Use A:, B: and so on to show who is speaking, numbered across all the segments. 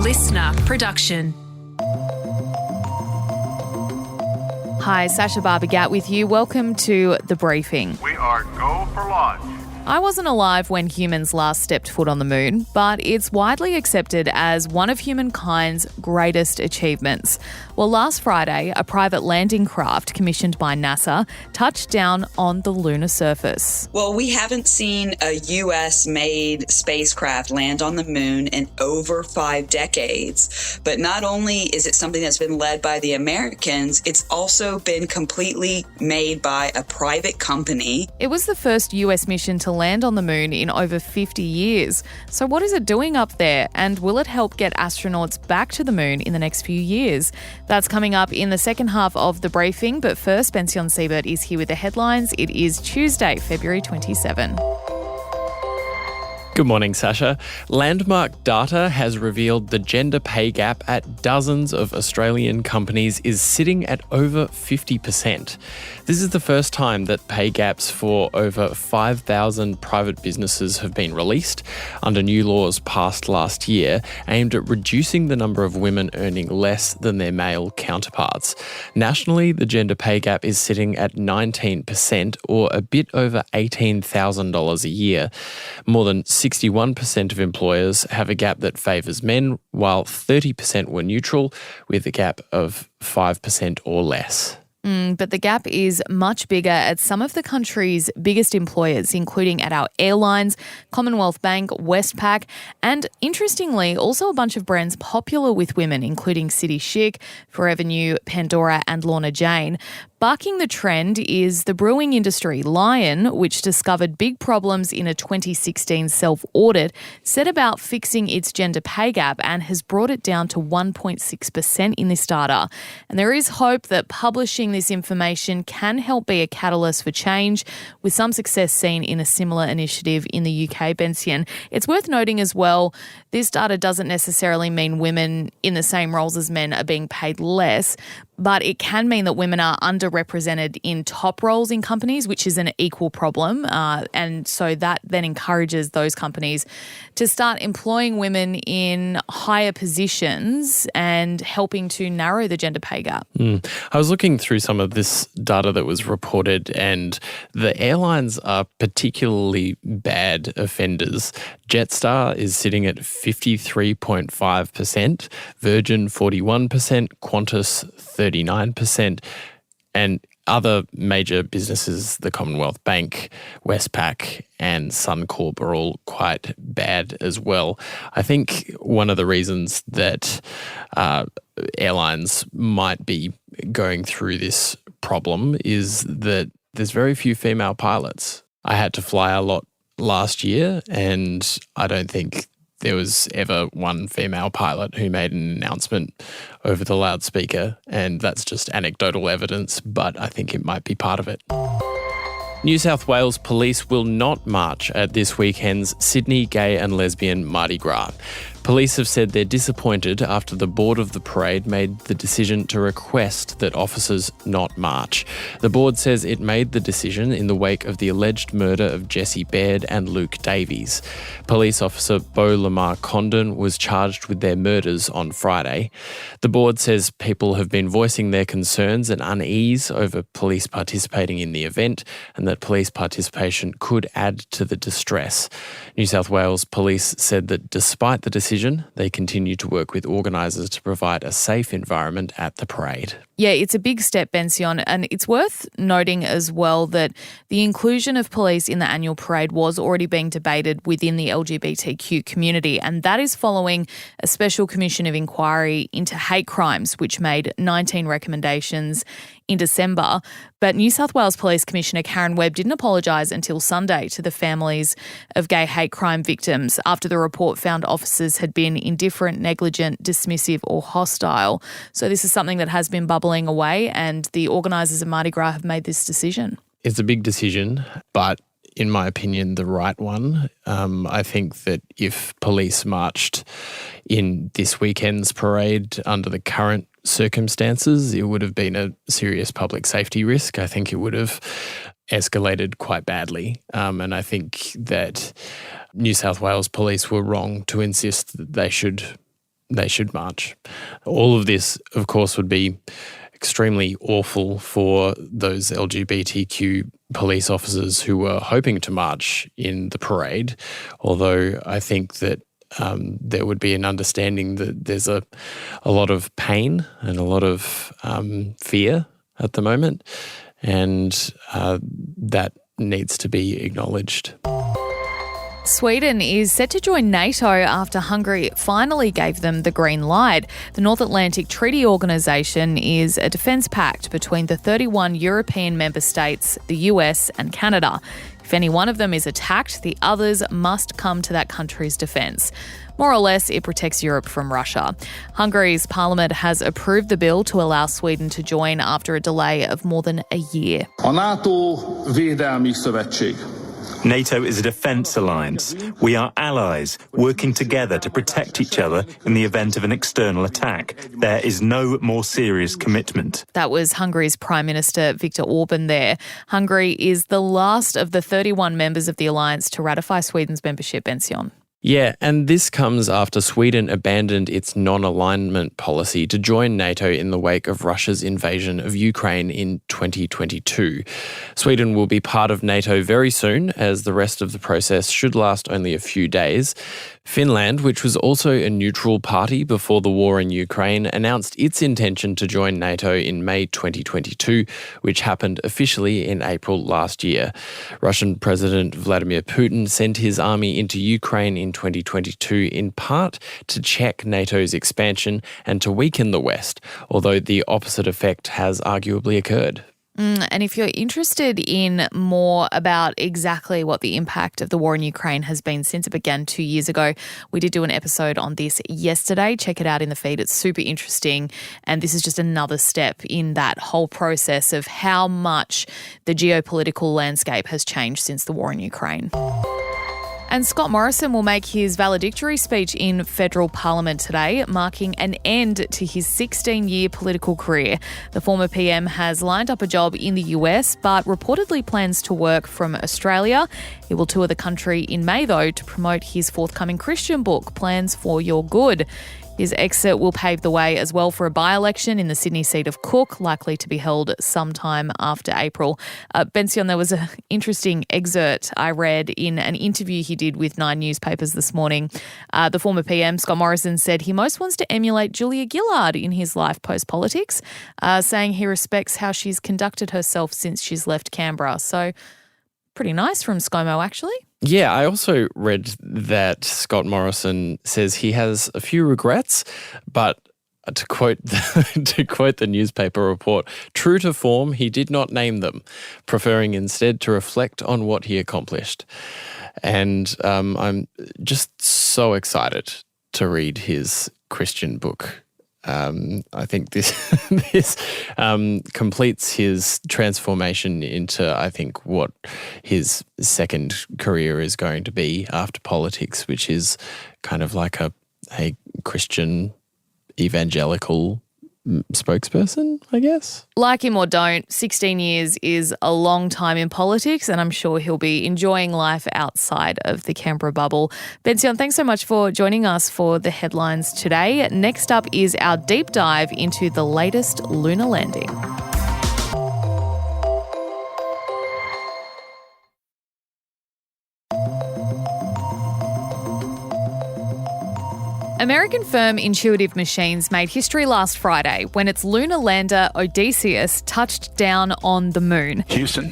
A: listener production.
B: Hi, Sasha Barbagat with you. Welcome to The Briefing.
C: We are go for launch.
B: I wasn't alive when humans last stepped foot on the moon, but it's widely accepted as one of humankind's greatest achievements. Well, last Friday, a private landing craft commissioned by NASA touched down on the lunar surface.
D: Well, we haven't seen a US-made spacecraft land on the moon in over 5 decades. But not only is it something that's been led by the Americans, it's also been completely made by a private company.
B: It was the first US mission to land on the moon in over 50 years. So what is it doing up there? And will it help get astronauts back to the moon in the next few years? That's coming up in the second half of The Briefing. But first, Bension Siebert is here with the headlines. It is Tuesday, February 27.
E: Good morning, Sasha. Landmark data has revealed the gender pay gap at dozens of Australian companies is sitting at over 50%. This is the first time that pay gaps for over 5,000 private businesses have been released under new laws passed last year aimed at reducing the number of women earning less than their male counterparts. Nationally, the gender pay gap is sitting at 19% or a bit over $18,000 a year. More than 61% of employers have a gap that favours men, while 30% were neutral, with a gap of 5% or less.
B: But the gap is much bigger at some of the country's biggest employers, including at our airlines, Commonwealth Bank, Westpac, and interestingly, also a bunch of brands popular with women, including City Chic, Forever New, Pandora, and Lorna Jane. Bucking the trend is the brewing industry. Lion, which discovered big problems in a 2016 self-audit, set about fixing its gender pay gap and has brought it down to 1.6% in this data. And there is hope that publishing this information can help be a catalyst for change, with some success seen in a similar initiative in the UK, Bension. It's worth noting as well, this data doesn't necessarily mean women in the same roles as men are being paid less, but it can mean that women are underrepresented in top roles in companies, which is an equal problem. And so that then encourages those companies to start employing women in higher positions and helping to narrow the gender pay gap.
E: I was looking through some of this data that was reported, and the airlines are particularly bad offenders. Jetstar is sitting at 53.5%, Virgin 41%, Qantas 39%, and other major businesses, the Commonwealth Bank, Westpac and Suncorp are all quite bad as well. I think one of the reasons that airlines might be going through this problem is that there's very few female pilots. I had to fly a lot last year, and I don't think there was ever one female pilot who made an announcement over the loudspeaker, and that's just anecdotal evidence, but I think it might be part of it. New South Wales Police will not march at this weekend's Sydney Gay and Lesbian Mardi Gras. Police have said they're disappointed after the board of the parade made the decision to request that officers not march. The board says it made the decision in the wake of the alleged murder of Jesse Baird and Luke Davies. Police officer Beau Lamar Condon was charged with their murders on Friday. The board says people have been voicing their concerns and unease over police participating in the event, and that police participation could add to the distress. New South Wales Police said that despite the decision, they continue to work with organisers to provide a safe environment at the parade.
B: Yeah, it's a big step, Bension, and it's worth noting as well that the inclusion of police in the annual parade was already being debated within the LGBTQ community, and that is following a special commission of inquiry into hate crimes, which made 19 recommendations in December. But New South Wales Police Commissioner Karen Webb didn't apologise until Sunday to the families of gay hate crime victims after the report found officers had been indifferent, negligent, dismissive or hostile. So this is something that has been bubbling away, and the organisers of Mardi Gras have made this decision.
E: It's a big decision, but in my opinion, the right one. I think that if police marched in this weekend's parade under the current circumstances, it would have been a serious public safety risk. I think it would have escalated quite badly. And I think that New South Wales Police were wrong to insist that they should they should march. All of this, of course, would be extremely awful for those LGBTQ police officers who were hoping to march in the parade, although I think that there would be an understanding that there's a lot of pain and a lot of fear at the moment, and that needs to be acknowledged.
B: Sweden is set to join NATO after Hungary finally gave them the green light. The North Atlantic Treaty Organisation is a defence pact between the 31 European member states, the US and Canada. If any one of them is attacked, the others must come to that country's defence. More or less, it protects Europe from Russia. Hungary's parliament has approved the bill to allow Sweden to join after a delay of more than a year.
A: A NATO Védelmi Szövetség.
C: NATO is a defence alliance. We are allies, working together to protect each other in the event of an external attack. There is no more serious commitment.
B: That was Hungary's Prime Minister Viktor Orban there. Hungary is the last of the 31 members of the alliance to ratify Sweden's membership, Bension.
E: Yeah, and this comes after Sweden abandoned its non-alignment policy to join NATO in the wake of Russia's invasion of Ukraine in 2022. Sweden will be part of NATO very soon, as the rest of the process should last only a few days. Finland, which was also a neutral party before the war in Ukraine, announced its intention to join NATO in May 2022, which happened officially in April last year. Russian President Vladimir Putin sent his army into Ukraine in 2022 in part to check NATO's expansion and to weaken the West, although the opposite effect has arguably occurred.
B: And if you're interested in more about exactly what the impact of the war in Ukraine has been since it began 2 years ago, we did do an episode on this yesterday. Check it out in the feed. It's super interesting. And this is just another step in that whole process of how much the geopolitical landscape has changed since the war in Ukraine. And Scott Morrison will make his valedictory speech in federal parliament today, marking an end to his 16-year political career. The former PM has lined up a job in the US, but reportedly plans to work from Australia. He will tour the country in May, though, to promote his forthcoming Christian book, Plans for Your Good. His exit will pave the way as well for a by-election in the Sydney seat of Cook, likely to be held sometime after April. Bension, there was an interesting excerpt I read in an interview he did with 9 newspapers this morning. The former PM, Scott Morrison, said he most wants to emulate Julia Gillard in his life post-politics, saying he respects how she's conducted herself since she's left Canberra. So pretty nice from ScoMo, actually.
E: Yeah, I also read that Scott Morrison says he has a few regrets, but to quote the newspaper report, true to form, he did not name them, preferring instead to reflect on what he accomplished. And I'm just so excited to read his Christian book. I think this completes his transformation into, I think, what his second career is going to be after politics, which is kind of like a Christian evangelical spokesperson, I guess.
B: Like him or don't, 16 years is a long time in politics, and I'm sure he'll be enjoying life outside of the Canberra bubble. Bension, thanks so much for joining us for the headlines today. Next up is our deep dive into the latest lunar landing. American firm Intuitive Machines made history last Friday when its lunar lander Odysseus touched down on the moon.
F: Houston,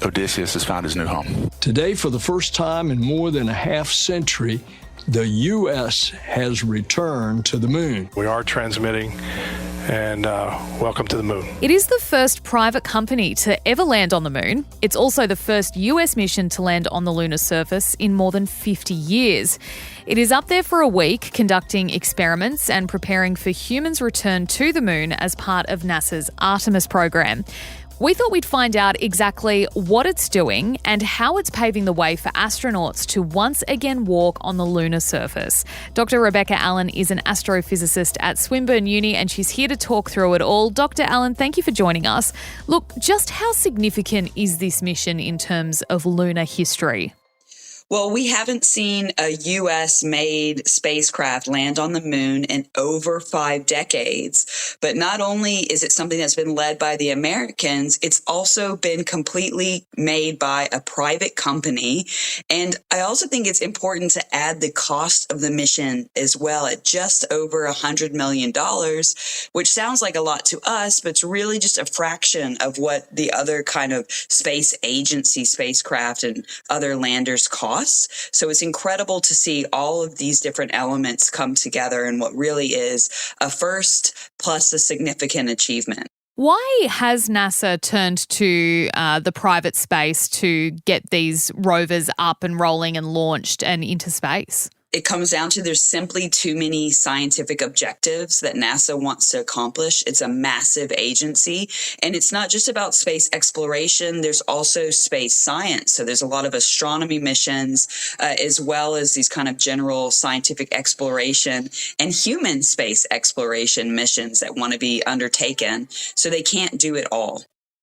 F: Odysseus has found his new home.
G: Today, for the first time in more than a half century, the U.S. has returned to the moon.
H: We are transmitting, and welcome to the moon.
B: It is the first private company to ever land on the moon. It's also the first US mission to land on the lunar surface in more than 50 years. It is up there for a week, conducting experiments and preparing for humans' return to the moon as part of NASA's Artemis program. We thought we'd find out exactly what it's doing and how it's paving the way for astronauts to once again walk on the lunar surface. Dr. Rebecca Allen is an astrophysicist at Swinburne Uni, and she's here to talk through it all. Dr. Allen, thank you for joining us. Look, just how significant is this mission in terms of lunar history?
D: Well, we haven't seen a U.S. made spacecraft land on the moon in over 5 decades. But not only is it something that's been led by the Americans, it's also been completely made by a private company. And I also think it's important to add the cost of the mission as well at just over $100 million, which sounds like a lot to us, but it's really just a fraction of what the other kind of space agency spacecraft and other landers cost. So it's incredible to see all of these different elements come together in what really is a first plus a significant achievement.
B: Why has NASA turned to the private space to get these rovers up and rolling and launched and into space?
D: It comes down to there's simply too many scientific objectives that NASA wants to accomplish. It's a massive agency, and it's not just about space exploration. There's also space science. So there's a lot of astronomy missions, as well as these kind of general scientific exploration and human space exploration missions that want to be undertaken. So they can't do it all.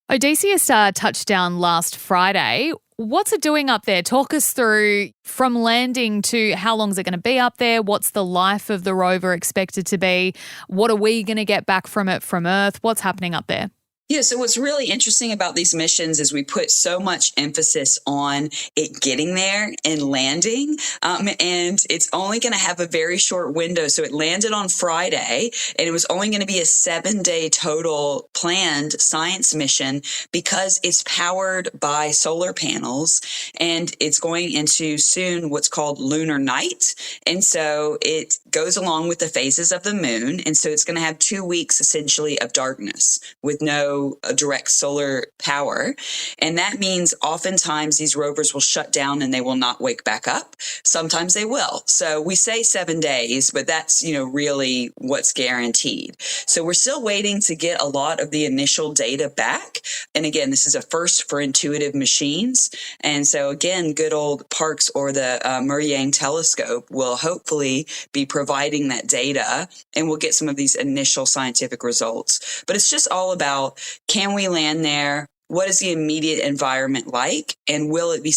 B: Odysseus touched down last Friday. What's it doing up there? Talk us through from landing to how long is it going to be up there? What's the life of the rover expected to be? What are we going to get back from it from Earth? What's happening up there?
D: Yeah, so what's really interesting about these missions is we put so much emphasis on it getting there and landing, and it's only going to have a very short window. So it landed on Friday, and it was only going to be a 7-day total planned science mission because it's powered by solar panels, and it's going into soon what's called lunar night. And so it goes along with the phases of the moon, and so it's going to have 2 weeks essentially of darkness with no direct solar power. And that means oftentimes these rovers will shut down and they will not wake back up. Sometimes they will. So we say 7 days, but that's, really what's guaranteed. So we're still waiting to get a lot of the initial data back. And again, this is a first for intuitive machines. And so again, good old Parkes or the Murray telescope will hopefully be providing that data, and we'll get some of these initial scientific results. But it's just all about, can we land there? What is the immediate environment like? And will it be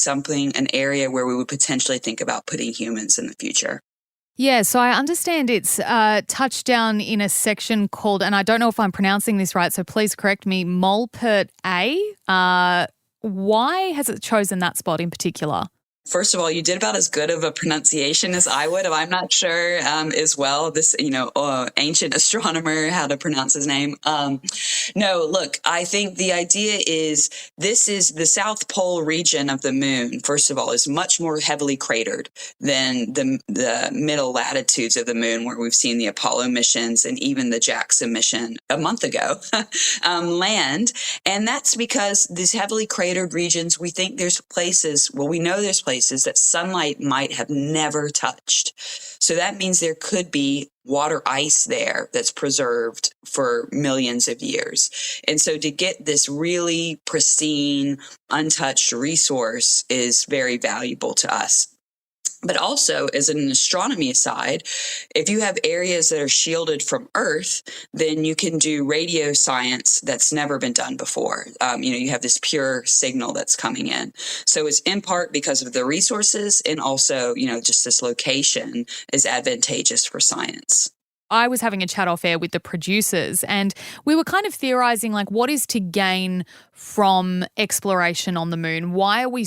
D: an area where we would potentially think about putting humans in the future?
B: Yeah, so I understand it's touched down in a section called, and I don't know if I'm pronouncing this right, so please correct me, Molpert A. Why has it chosen that spot in particular?
D: First of all, you did about as good of a pronunciation as I would. I'm not sure as well. This, ancient astronomer, how to pronounce his name. No, look, I think the idea is this is the South Pole region of the moon. First of all, is much more heavily cratered than the middle latitudes of the moon, where we've seen the Apollo missions and even the Jackson mission a month ago land. And that's because these heavily cratered regions, we think there's places, we know there's places that sunlight might have never touched. So that means there could be water ice there that's preserved for millions of years. And so to get this really pristine, untouched resource is very valuable to us. But also, as an astronomy aside, if you have areas that are shielded from Earth, then you can do radio science that's never been done before. You have this pure signal that's coming in. So it's in part because of the resources, and also, just this location is advantageous for science.
B: I was having a chat off air with the producers, and we were kind of theorizing, what is to gain from exploration on the moon? Why are we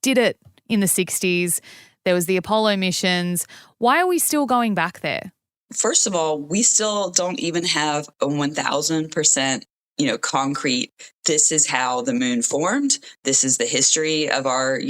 B: did it in the 60s. There was the Apollo missions. Why are we still going back there?
D: First of all, we still don't even have a 1,000%, concrete, this is how the moon formed. This is the history of our,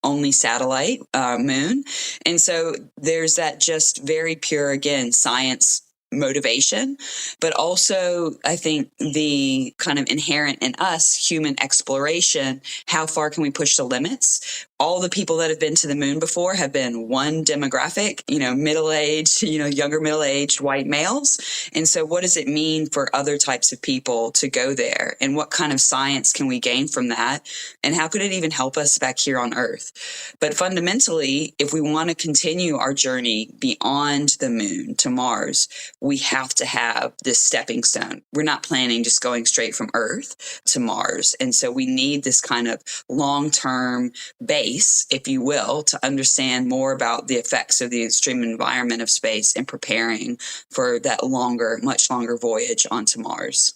D: only satellite, moon. And so there's that just very pure, again, science motivation, but also I think the kind of inherent in us human exploration, how far can we push the limits? All the people that have been to the moon before have been one demographic, middle-aged, younger middle-aged white males. And so what does it mean for other types of people to go there? And what kind of science can we gain from that? And how could it even help us back here on Earth? But fundamentally, if we want to continue our journey beyond the moon to Mars, we have to have this stepping stone. We're not planning just going straight from Earth to Mars. And so we need this kind of long-term base space, if you will, to understand more about the effects of the extreme environment of space and preparing for that much longer voyage onto Mars.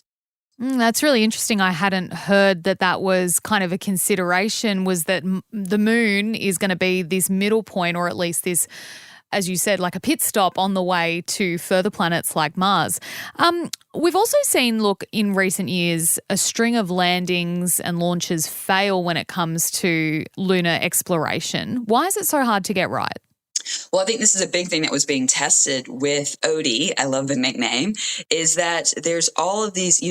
B: That's really interesting. I hadn't heard that was kind of a consideration, was that the moon is going to be this middle point, or at least this, as you said, like a pit stop on the way to further planets like Mars. We've also seen, in recent years, a string of landings and launches fail when it comes to lunar exploration. Why is it so hard to get right?
D: Well, I think this is a big thing that was being tested with Odie. I love the nickname, is that there's all of these,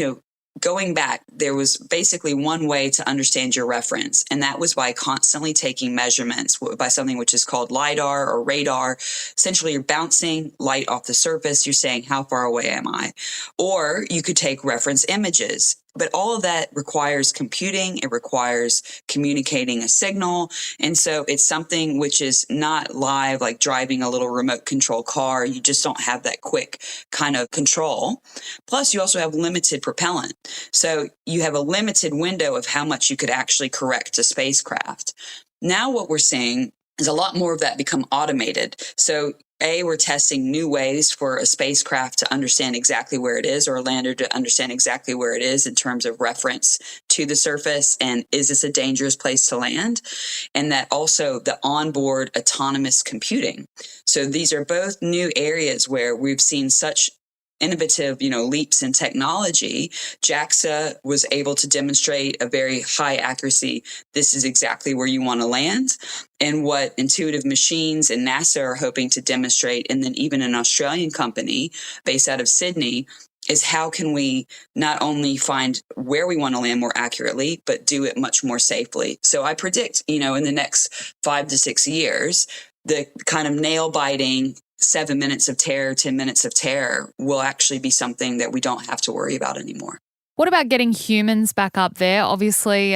D: going back, there was basically one way to understand your reference, and that was by constantly taking measurements by something which is called LIDAR or radar. Essentially, you're bouncing light off the surface. You're saying, how far away am I? Or you could take reference images. But all of that requires computing. It requires communicating a signal. And so it's something which is not live, like driving a little remote control car. You just don't have that quick kind of control. Plus, you also have limited propellant. So you have a limited window of how much you could actually correct a spacecraft. Now what we're seeing is a lot more of that become automated. So we're testing new ways for a spacecraft to understand exactly where it is, or a lander to understand exactly where it is in terms of reference to the surface, and is this a dangerous place to land? And that also the onboard autonomous computing. So these are both new areas where we've seen such innovative, leaps in technology. JAXA was able to demonstrate a very high accuracy. This is exactly where you want to land. And what Intuitive Machines and NASA are hoping to demonstrate, and then even an Australian company based out of Sydney, is how can we not only find where we want to land more accurately, but do it much more safely. So I predict, in the next 5 to 6 years, the kind of nail-biting 7 minutes of terror, 10 minutes of terror will actually be something that we don't have to worry about anymore.
B: What about getting humans back up there? Obviously,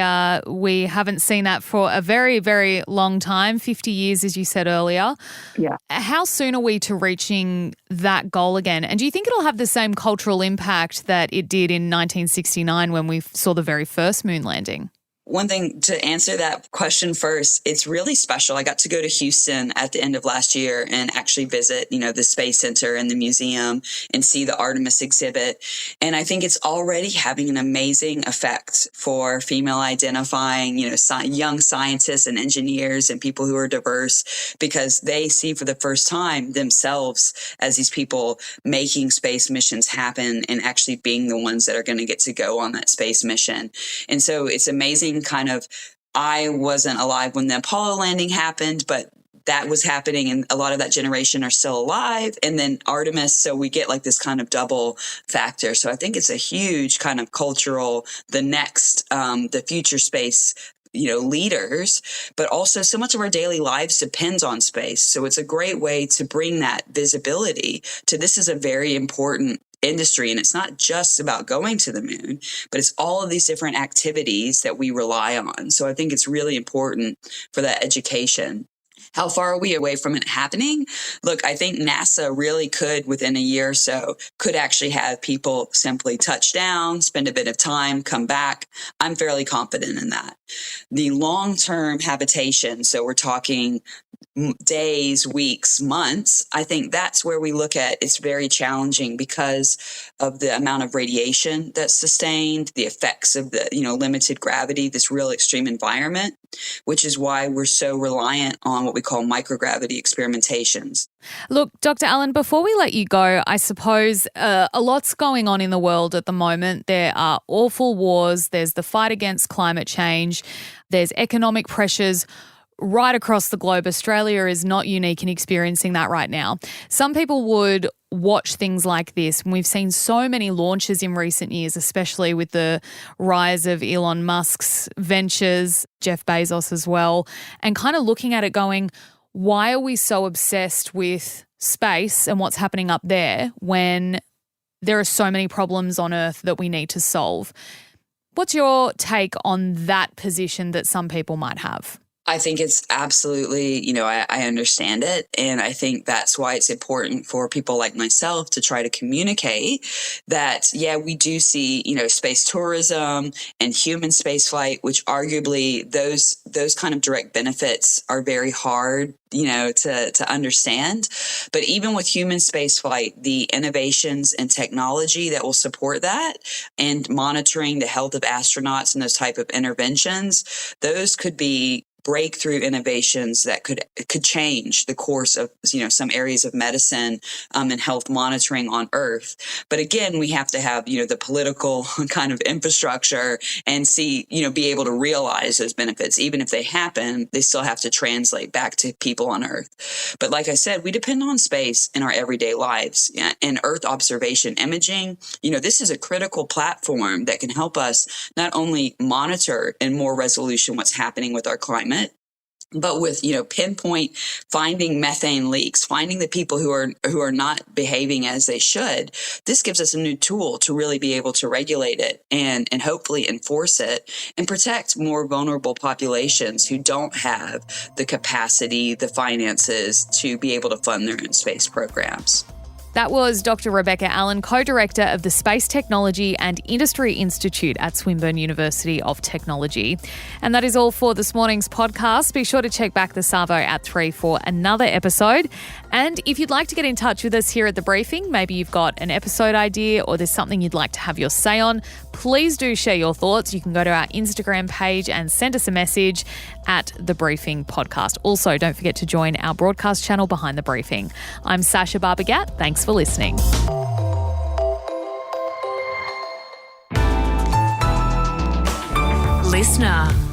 B: we haven't seen that for a very, very long time, 50 years, as you said earlier.
D: Yeah.
B: How soon are we to reaching that goal again? And do you think it'll have the same cultural impact that it did in 1969 when we saw the very first moon landing?
D: One thing to answer that question first, it's really special. I got to go to Houston at the end of last year and actually visit, the Space Center and the museum and see the Artemis exhibit. And I think it's already having an amazing effect for female identifying, young scientists and engineers and people who are diverse, because they see for the first time themselves as these people making space missions happen and actually being the ones that are going to get to go on that space mission. And so it's amazing. I wasn't alive when the Apollo landing happened, but that was happening, and a lot of that generation are still alive. And then Artemis, so we get like this kind of double factor. So I think it's a huge kind of cultural, the future space leaders, but also so much of our daily lives depends on space. So it's a great way to bring that visibility to this is a very important industry. And it's not just about going to the moon, but it's all of these different activities that we rely on. So I think it's really important for that education. How far are we away from it happening? Look, I think NASA really could, within a year or so, could actually have people simply touch down, spend a bit of time, come back. I'm fairly confident in that. The long-term habitation, so we're talking days, weeks, months, I think that's where we look at it's very challenging because of the amount of radiation that's sustained, the effects of the, limited gravity, this real extreme environment, which is why we're so reliant on what we call microgravity experimentations.
B: Look, Dr. Allen, before we let you go, I suppose a lot's going on in the world at the moment. There are awful wars. There's the fight against climate change. There's economic pressures right across the globe. Australia is not unique in experiencing that right now. Some people would watch things like this. We've seen so many launches in recent years, especially with the rise of Elon Musk's ventures, Jeff Bezos as well, and kind of looking at it going, why are we so obsessed with space and what's happening up there when there are so many problems on Earth that we need to solve? What's your take on that position that some people might have?
D: I think it's absolutely, I understand it. And I think that's why it's important for people like myself to try to communicate that, we do see, space tourism and human space flight, which arguably those kind of direct benefits are very hard, to understand. But even with human space flight, the innovations and technology that will support that and monitoring the health of astronauts and those type of interventions, those could be breakthrough innovations that could change the course of some areas of medicine and health monitoring on Earth. But again, we have to have the political kind of infrastructure and be able to realize those benefits. Even if they happen, they still have to translate back to people on Earth. But like I said, we depend on space in our everyday lives, and Earth observation imaging. This is a critical platform that can help us not only monitor in more resolution what's happening with our climate, but with, pinpoint finding methane leaks, finding the people who are not behaving as they should. This gives us a new tool to really be able to regulate it and hopefully enforce it and protect more vulnerable populations who don't have the capacity, the finances to be able to fund their own space programs.
B: That was Dr. Rebecca Allen, co-director of the Space Technology and Industry Institute at Swinburne University of Technology. And that is all for this morning's podcast. Be sure to check back the Savo at 3 for another episode. And if you'd like to get in touch with us here at The Briefing, maybe you've got an episode idea or there's something you'd like to have your say on, please do share your thoughts. You can go to our Instagram page and send us a message at The Briefing Podcast. Also, don't forget to join our broadcast channel Behind the Briefing. I'm Sasha Barbagat. Thanks for listening.
I: Listener.